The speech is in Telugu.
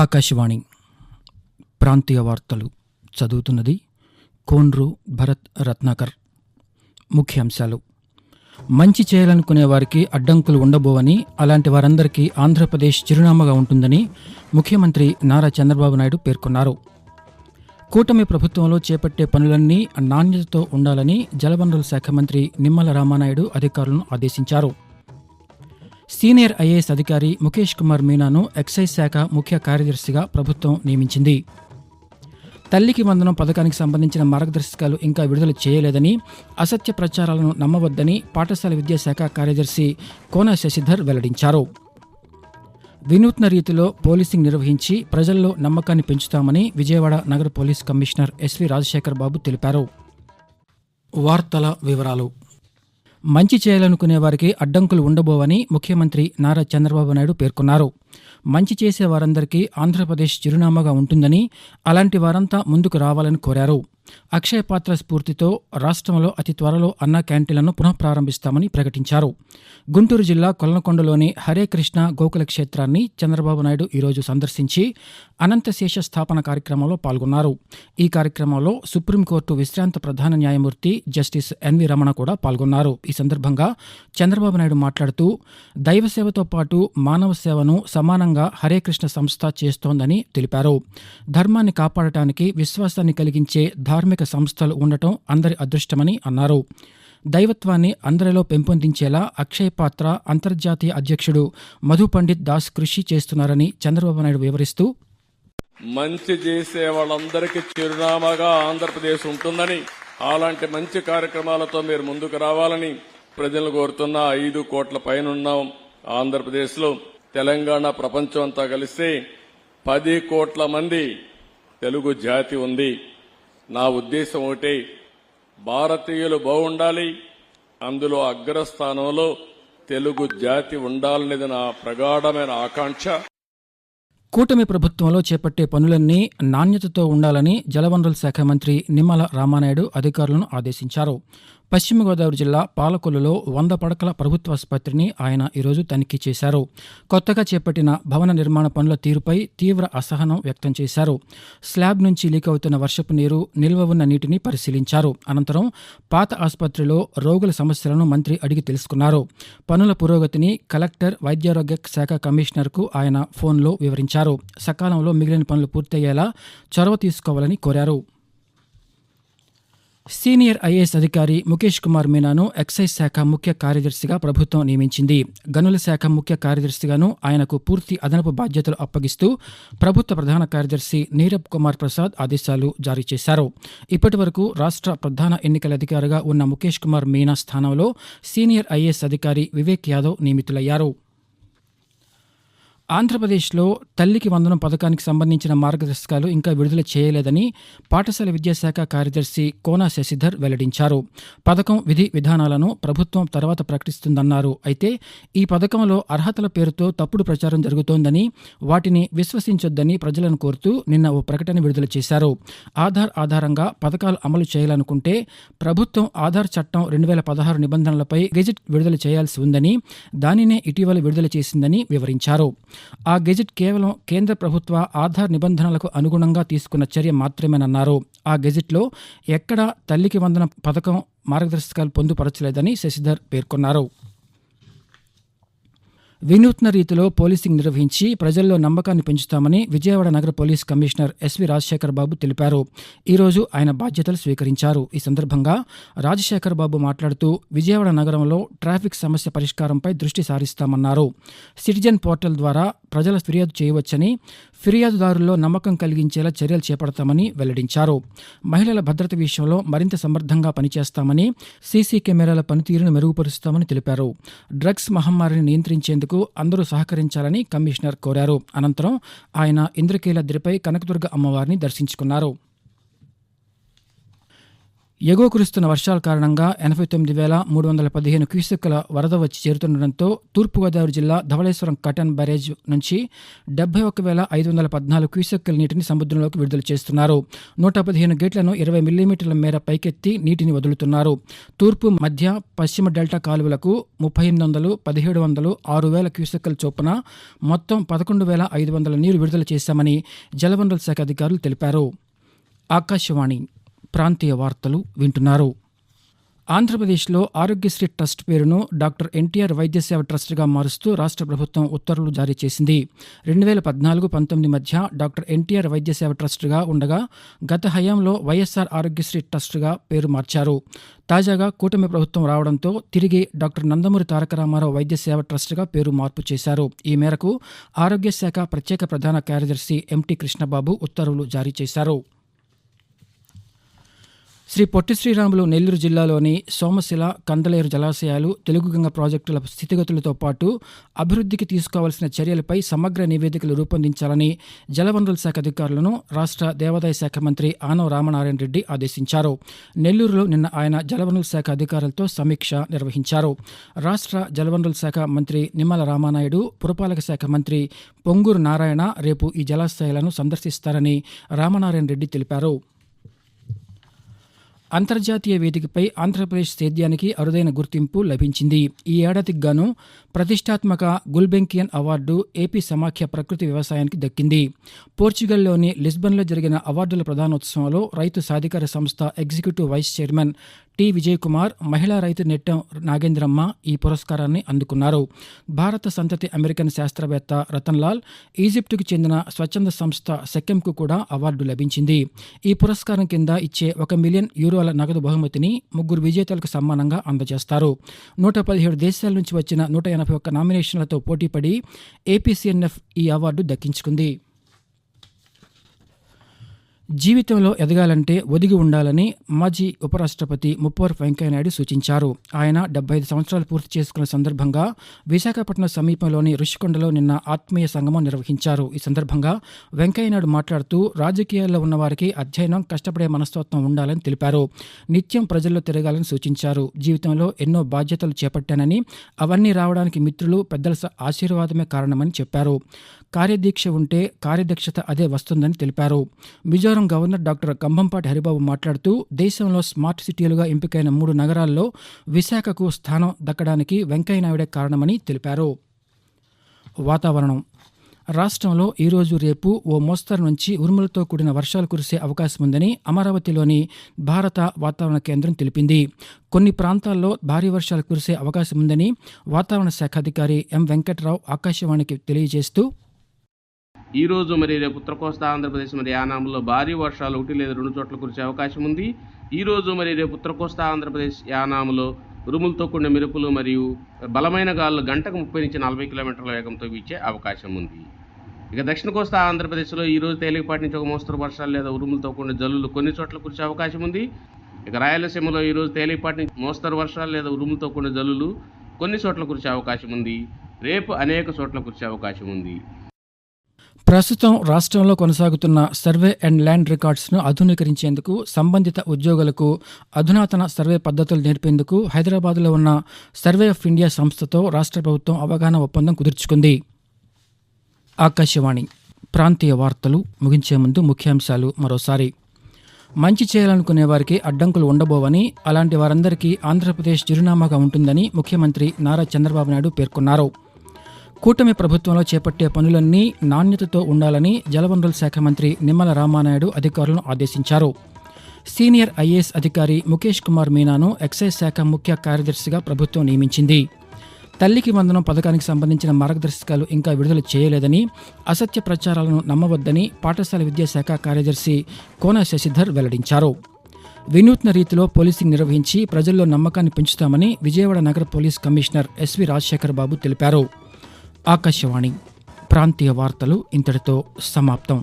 ఆకాశవాణి ప్రాంతీయ వార్తలు చదువుతున్నది కోన్రు భరత్ రత్నాకర్. ముఖ్యాంశాలు: మంచి చేయాలనుకునే వారికి అడ్డంకులు ఉండబోవని, అలాంటి వారందరికీ ఆంధ్రప్రదేశ్ చిరునామాగా ఉంటుందని ముఖ్యమంత్రి నారా చంద్రబాబు నాయుడు పేర్కొన్నారు. కూటమి ప్రభుత్వంలో చేపట్టే పనులన్నీ నాణ్యతతో ఉండాలని జలవనరుల శాఖ మంత్రి నిమ్మల రామానాయుడు అధికారులను ఆదేశించారు. సీనియర్ ఐఏఎస్ అధికారి ముఖేష్ కుమార్ మీనాను ఎక్సైజ్ శాఖ ముఖ్య కార్యదర్శిగా ప్రభుత్వం నియమించింది. తల్లికి వందనం పథకానికి సంబంధించిన మార్గదర్శకాలు ఇంకా విడుదల చేయలేదని, అసత్య ప్రచారాలను నమ్మవద్దని పాఠశాల విద్యాశాఖ కార్యదర్శి కోన శశిధర్ వెల్లడించారు. వినూత్న రీతిలో పోలీసింగ్ నిర్వహించి ప్రజల్లో నమ్మకాన్ని పెంచుతామని విజయవాడ నగర పోలీస్ కమిషనర్ ఎస్వి రాజశేఖర్ బాబు తెలిపారు. వార్తల వివరాలు: మంచి చేయాలనుకునే వారికి అడ్డంకులు ఉండబోవని ముఖ్యమంత్రి నారా చంద్రబాబు నాయుడు పేర్కొన్నారు. మంచి చేసే వారందరికీ ఆంధ్రప్రదేశ్ చిరునామాగా ఉంటుందని, అలాంటి వారంతా ముందుకు రావాలని కోరారు. అక్షయ పాత్ర స్ఫూర్తితో రాష్ట్రంలో అతి త్వరలో అన్న క్యాంటీన్లను పునఃప్రారంభిస్తామని ప్రకటించారు. గుంటూరు జిల్లా కొలనకొండలోని హరే కృష్ణ గోకుల క్షేత్రాన్ని చంద్రబాబు నాయుడు ఈరోజు సందర్శించి అనంతశేష స్థాపన కార్యక్రమంలో పాల్గొన్నారు. ఈ కార్యక్రమంలో సుప్రీంకోర్టు విశ్రాంత ప్రధాన న్యాయమూర్తి జస్టిస్ ఎన్వి రమణ కూడా పాల్గొన్నారు. ఈ సందర్భంగా చంద్రబాబు నాయుడు మాట్లాడుతూ, దైవ సేవతో పాటు మానవ సేవను సమానంగా హరే కృష్ణ సంస్థ చేస్తోందని తెలిపారు. ధర్మాన్ని కాపాడటానికి విశ్వాసాన్ని కలిగించే ధార్మిక సంస్థలు ఉండటం అందరి అదృష్టమని అన్నారు. దైవత్వాన్ని అందరిలో పెంపొందించేలా అక్షయ్ పాత్ర అంతర్జాతీయ అధ్యక్షుడు మధు పండిత్ దాస్ కృషి చేస్తున్నారని చంద్రబాబు నాయుడు వివరిస్తూ, మంచి చేసే వాళ్ళందరికీ చిరునామాగా ఆంధ్రప్రదేశ్ ఉంటుందని, అలాంటి మంచి కార్యక్రమాలతో మీరు ముందుకు రావాలని ప్రజలు కోరుతున్న 5 కోట్ల పైనున్నాం ఆంధ్రప్రదేశ్లో. తెలంగాణ ప్రపంచం అంతా కలిస్తే 10 కోట్ల మంది తెలుగు జాతి ఉంది. నా ఉద్దేశం ఒకటే, భారతీయులు బాగుండాలి, అందులో అగ్రస్థానంలో తెలుగు జాతి ఉండాలనేది నా ప్రగాఢమైన ఆకాంక్ష. కూటమి ప్రభుత్వంలో చేపట్టే పనులన్నీ నాణ్యతతో ఉండాలని జలవనరుల శాఖ మంత్రి నిమ్మల రామానాయుడు అధికారులను ఆదేశించారు. పశ్చిమ గోదావరి జిల్లా పాలకొల్లులో 100 పడకల ప్రభుత్వాసుపత్రిని ఆయన ఈరోజు తనిఖీ చేశారు. కొత్తగా చేపట్టిన భవన నిర్మాణ పనుల తీరుపై తీవ్ర అసహనం వ్యక్తం చేశారు. స్లాబ్ నుంచి లీక్ అవుతున్న వర్షపు నీరు, నిల్వ ఉన్న నీటిని పరిశీలించారు. అనంతరం పాత ఆసుపత్రిలో రోగుల సమస్యలను మంత్రి అడిగి తెలుసుకున్నారు. పనుల పురోగతిని కలెక్టర్, వైద్యారోగ్య శాఖ కమిషనర్కు ఆయన ఫోన్లో వివరించారు. సకాలంలో మిగిలిన పనులు పూర్తయ్యేలా చొరవ తీసుకోవాలని కోరారు. సీనియర్ ఐఏఎస్ అధికారి ముఖేష్ కుమార్ మీనాను ఎక్సైజ్ శాఖ ముఖ్య కార్యదర్శిగా ప్రభుత్వం నియమించింది. గనుల శాఖ ముఖ్య కార్యదర్శిగాను ఆయనకు పూర్తి అదనపు బాధ్యతలు అప్పగిస్తూ ప్రభుత్వ ప్రధాన కార్యదర్శి నీరబ్ కుమార్ ప్రసాద్ ఆదేశాలు జారీ చేశారు. ఇప్పటి వరకు రాష్ట్ర ప్రధాన ఎన్నికల అధికారిగా ఉన్న ముఖేష్ కుమార్ మీనా స్థానంలో సీనియర్ ఐఏఎస్ అధికారి వివేక్ యాదవ్ నియమితులయ్యారు. ఆంధ్రప్రదేశ్లో తల్లికి వందనం పథకానికి సంబంధించిన మార్గదర్శకాలు ఇంకా విడుదల చేయలేదని పాఠశాల విద్యాశాఖ కార్యదర్శి కోన శశిధర్ వెల్లడించారు. పథకం విధి విధానాలను ప్రభుత్వం తర్వాత ప్రకటిస్తుందన్నారు. అయితే ఈ పథకంలో అర్హతల పేరుతో తప్పుడు ప్రచారం జరుగుతోందని, వాటిని విశ్వసించొద్దని ప్రజలను కోరుతూ నిన్న ఓ ప్రకటన విడుదల చేశారు. ఆధార్ ఆధారంగా పథకాలు అమలు చేయాలనుకుంటే ప్రభుత్వం ఆధార్ చట్టం 2016 నిబంధనలపై గెజిట్ విడుదల చేయాల్సి ఉందని, దానినే ఇటీవల విడుదల చేసిందని వివరించారు. ఆ గెజిట్ కేవలం కేంద్ర ప్రభుత్వ ఆధార్ నిబంధనలకు అనుగుణంగా తీసుకున్న చర్య మాత్రమేనన్నారు. ఆ గెజిట్లో ఎక్కడా తల్లికి వందనం పథకం మార్గదర్శకాలు పొందుపరచలేదని శశిధర్ పేర్కొన్నారు. వినూత్న రీతిలో పోలీసింగ్ నిర్వహించి ప్రజల్లో నమ్మకాన్ని పెంచుతామని విజయవాడ నగర పోలీస్ కమిషనర్ ఎస్వి రాజశేఖర్ బాబు తెలిపారు. ఈరోజు ఆయన బాధ్యతలు స్వీకరించారు. ఈ సందర్భంగా రాజశేఖర్ బాబు మాట్లాడుతూ, విజయవాడ నగరంలో ట్రాఫిక్ సమస్య పరిష్కారంపై దృష్టి సారిస్తామన్నారు. సిటిజన్ పోర్టల్ ద్వారా ప్రజల ఫిర్యాదు చేయవచ్చని, ఫిర్యాదుదారుల్లో నమ్మకం కలిగించేలా చర్యలు చేపడతామని వెల్లడించారు. మహిళల భద్రత విషయంలో మరింత సమర్థంగా పనిచేస్తామని, సీసీ కెమెరాల పనితీరును మెరుగుపరుస్తామని తెలిపారు. డ్రగ్స్ మహమ్మారిని నియంత్రించేందుకు అందరూ సహకరించాలని కమిషనర్ కోరారు. అనంతరం ఆయన ఇంద్రకీలాద్రిపై కనకదుర్గ అమ్మవారిని దర్శించుకున్నారు. ఎగువ కురుస్తున్న వర్షాల కారణంగా 89,315 క్యూసెక్కుల వరద వచ్చి చేరుతుండటంతో తూర్పుగోదావరి జిల్లా ధవళేశ్వరం కటన్ బ్యారేజ్ నుంచి 71,514 క్యూసెక్కుల నీటిని సముద్రంలోకి విడుదల చేస్తున్నారు. 115 గేట్లను 20 మిల్లీమీటర్ల మేర పైకెత్తి నీటిని వదులుతున్నారు. తూర్పు, మధ్య, పశ్చిమ డెల్టా కాలువలకు 3,800, 1,700, 6,000 క్యూసెక్కుల చొప్పున మొత్తం 11,500 నీరు విడుదల చేశామని జలవనరుల శాఖ అధికారులు తెలిపారు. ఆకాశవాణి ప్రాంతీయ వార్తలు వింటున్నారు. ఆంధ్రప్రదేశ్లో ఆరోగ్యశ్రీ ట్రస్ట్ పేరును డాక్టర్ ఎన్టీఆర్ వైద్య సేవ ట్రస్ట్గా మారుస్తూ రాష్ట్ర ప్రభుత్వం ఉత్తర్వులు జారీ చేసింది. 2014-19 మధ్య డాక్టర్ ఎన్టీఆర్ వైద్య సేవ ట్రస్ట్గా ఉండగా గత హయాంలో వైఎస్ఆర్ ఆరోగ్యశ్రీ ట్రస్ట్గా పేరు మార్చారు. తాజాగా కూటమి ప్రభుత్వం రావడంతో తిరిగి డాక్టర్ నందమూరి తారక రామారావు వైద్య సేవ ట్రస్ట్గా పేరు మార్పు చేశారు. ఈ మేరకు ఆరోగ్య శాఖ ప్రత్యేక ప్రధాన కార్యదర్శి ఎంటీ కృష్ణబాబు ఉత్తర్వులు జారీ చేశారు. శ్రీ పొట్టి శ్రీరాములు నెల్లూరు జిల్లాలోని సోమశిల, కందలేరు జలాశయాలు, తెలుగుగంగ ప్రాజెక్టుల స్థితిగతులతో పాటు అభివృద్ధికి తీసుకోవాల్సిన చర్యలపై సమగ్ర నివేదికలు రూపొందించాలని జలవనరుల శాఖ అధికారులను రాష్ట్ర దేవాదాయ శాఖ మంత్రి ఆనవ రామనారాయణ రెడ్డి ఆదేశించారు. నెల్లూరులో నిన్న ఆయన జలవనరుల శాఖ అధికారులతో సమీక్ష నిర్వహించారు. రాష్ట్ర జలవనరుల శాఖ మంత్రి నిమ్మల రామానాయుడు, పురపాలక శాఖ మంత్రి పొంగూరు నారాయణ రేపు ఈ జలాశయాలను సందర్శిస్తారని రామనారాయణ రెడ్డి తెలిపారు. అంతర్జాతీయ వేదికపై ఆంధ్రప్రదేశ్ సేద్యానికి అరుదైన గుర్తింపు లభించింది. ఈ ఏడాదికి గాను ప్రతిష్టాత్మక గుల్బెంకియన్ అవార్డు ఏపీ సమాఖ్య ప్రకృతి వ్యవసాయానికి దక్కింది. పోర్చుగల్లోని లిస్బన్లో జరిగిన అవార్డుల ప్రదానోత్సవంలో రైతు సాధికార సంస్థ executive vice chairman T Vijay Kumar, మహిళా రైతు నెట్టం నాగేంద్రమ్మ ఈ పురస్కారాన్ని అందుకున్నారు. భారత సంతతి అమెరికన్ శాస్త్రవేత్త రతన్ లాల్, ఈజిప్టుకు చెందిన స్వచ్ఛంద సంస్థ సెకెమ్కు కూడా అవార్డు లభించింది. ఈ పురస్కారం కింద ఇచ్చే €1 మిలియన్ నగదు బహుమతిని 3 విజేతలకు సమ్మానంగా అందజేస్తారు. 117 దేశాల నుంచి వచ్చిన 181 నామినేషన్లతో పోటీపడి ఏపీసీఎన్ఎఫ్ ఈ అవార్డు దక్కించుకుంది. జీవితంలో ఎదగాలంటే ఒదిగి ఉండాలని మాజీ ఉపరాష్ట్రపతి ముప్పవరపు వెంకయ్యనాయుడు సూచించారు. ఆయన 75 సంవత్సరాలు పూర్తి చేసుకున్న సందర్భంగా విశాఖపట్నం సమీపంలోని రుషికొండలో నిన్న ఆత్మీయ సంగమం నిర్వహించారు. ఈ సందర్భంగా వెంకయ్యనాయుడు మాట్లాడుతూ రాజకీయాల్లో ఉన్నవారికి అధ్యయనం, కష్టపడే మనస్తత్వం ఉండాలని తెలిపారు. నిత్యం ప్రజల్లో తిరగాలని సూచించారు. జీవితంలో ఎన్నో బాధ్యతలు చేపట్టానని, అవన్నీ రావడానికి మిత్రులు, పెద్దల ఆశీర్వాదమే కారణమని చెప్పారు. కార్యదీక్ష ఉంటే కార్యదక్షత అదే వస్తుందని తెలిపారు. మిజోరం గవర్నర్ డాక్టర్ కంభంపాటి హరిబాబు మాట్లాడుతూ దేశంలో స్మార్ట్ సిటీలుగా ఎంపికైన 3 నగరాల్లో విశాఖకు స్థానం దక్కడానికి వెంకయ్యనాయుడే కారణమని తెలిపారు. వాతావరణం. రాష్ట్రంలో ఈరోజు, రేపు ఓ మోస్తరు నుంచి ఉరుములతో కూడిన వర్షాలు కురిసే అవకాశం ఉందని అమరావతిలోని భారత వాతావరణ కేంద్రం తెలిపింది. కొన్ని ప్రాంతాల్లో భారీ వర్షాలు కురిసే అవకాశం ఉందని వాతావరణ శాఖ అధికారి ఎం వెంకట్రావు ఆకాశవాణికి తెలియజేస్తూ, ఈ రోజు మరి రేపు ఉత్తర కోస్తా ఆంధ్రప్రదేశ్ మరి యానాంలో భారీ వర్షాలు 1 లేదా 2 చోట్ల కురిసే అవకాశం ఉంది. ఈ రోజు మరి రేపు ఉత్తర కోస్తా ఆంధ్రప్రదేశ్ యానాంలో ఉరుములతో కూడిన మెరుపులు మరియు బలమైన గాలులు గంటకు 30 నుంచి 40 కిలోమీటర్ల వేగంతో వీచే అవకాశం ఉంది. ఇక దక్షిణ కోస్తా ఆంధ్రప్రదేశ్లో ఈ రోజు తేలికపాటి నుంచి ఒక మోస్తరు వర్షాలు లేదా ఉరుములతో కూడిన జల్లులు కొన్ని చోట్ల కురిసే అవకాశం ఉంది. ఇక రాయలసీమలో ఈ రోజు తేలికపాటి నుంచి మోస్తరు వర్షాలు లేదా ఉరుములతో కూడిన జల్లులు కొన్ని చోట్ల కురిసే అవకాశం ఉంది. రేపు అనేక చోట్ల కురిసే అవకాశం ఉంది. ప్రస్తుతం రాష్ట్రంలో కొనసాగుతున్న సర్వే అండ్ ల్యాండ్ రికార్డ్స్ను ఆధునీకరించేందుకు, సంబంధిత ఉద్యోగులకు అధునాతన సర్వే పద్ధతులు నేర్పేందుకు హైదరాబాద్లో ఉన్న సర్వే ఆఫ్ ఇండియా సంస్థతో రాష్ట్ర ప్రభుత్వం అవగాహన ఒప్పందం కుదుర్చుకుంది. ఆకాశవాణి ప్రాంతీయ వార్తలు ముగించే ముందు ముఖ్యాంశాలు మరోసారి. మంచి చేయాలనుకునే వారికి అడ్డంకులు ఉండబోవని, అలాంటి వారందరికీ ఆంధ్రప్రదేశ్ చిరునామాగా ఉంటుందని ముఖ్యమంత్రి నారా చంద్రబాబు నాయుడు పేర్కొన్నారు. కూటమి ప్రభుత్వంలో చేపట్టే పనులన్నీ నాణ్యతతో ఉండాలని జలవనరుల శాఖ మంత్రి నిమ్మల రామానాయుడు అధికారులను ఆదేశించారు. సీనియర్ ఐఏఎస్ అధికారి ముఖేష్ కుమార్ మీనాను ఎక్సైజ్ శాఖ ముఖ్య కార్యదర్శిగా ప్రభుత్వం నియమించింది. తల్లికి వందనం పథకానికి సంబంధించిన మార్గదర్శకాలు ఇంకా విడుదల చేయలేదని, అసత్య ప్రచారాలను నమ్మవద్దని పాఠశాల విద్యాశాఖ కార్యదర్శి కోన శశిధర్ వెల్లడించారు. వినూత్న రీతిలో పోలీసింగ్ నిర్వహించి ప్రజల్లో నమ్మకాన్ని పెంచుతామని విజయవాడ నగర పోలీస్ కమిషనర్ ఎస్వి రాజశేఖర్ బాబు తెలిపారు. ఆకాశవాణి ప్రాంతీయ వార్తలు ఇంతటితో సమాప్తం.